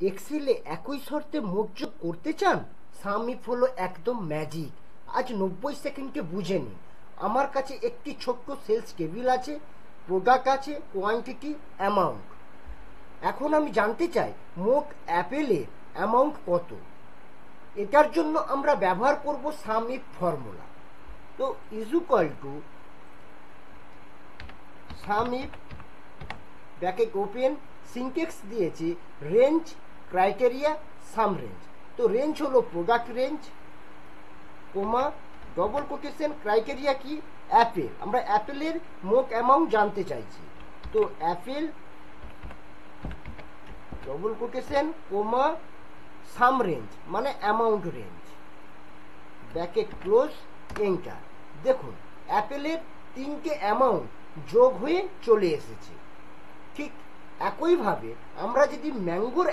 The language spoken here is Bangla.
এক্সেলে একই শর্তে মোট যোগ করতে চান? সাম ইফ হলো একদম ম্যাজিক। আজ 90 সেকেন্ডে বুঝে নিন। আমার কাছে একটি ছোট্ট সেলস টেবিল আছে, প্রোডাক্ট আছে, কোয়ান্টিটি, অ্যামাউন্ট। এখন আমি জানতে চাই মোট অ্যাপেলের অ্যামাউন্ট কত। এটার জন্য আমরা ব্যবহার করব সাম ইফ ফর্মুলা। তো is equal to SUMIF bracket open, syntax দিয়েছি রেঞ্জ, ক্রাইটেরিয়া, সাম রেঞ্জ। তো রেঞ্জ হলো product range, comma, double quotation, criteria কি অ্যাপেল, আমরা অ্যাপেলের মোট অ্যামাউন্ট জানতে চাইছি। তো apple double quotation comma sum range মানে amount range, bracket close, enter. দেখুন অ্যাপেলের 3টে অ্যামাউন্ট যোগ হয়ে চলে এসেছে। ঠিক একইভাবে আমরা যদি ম্যাঙ্গোর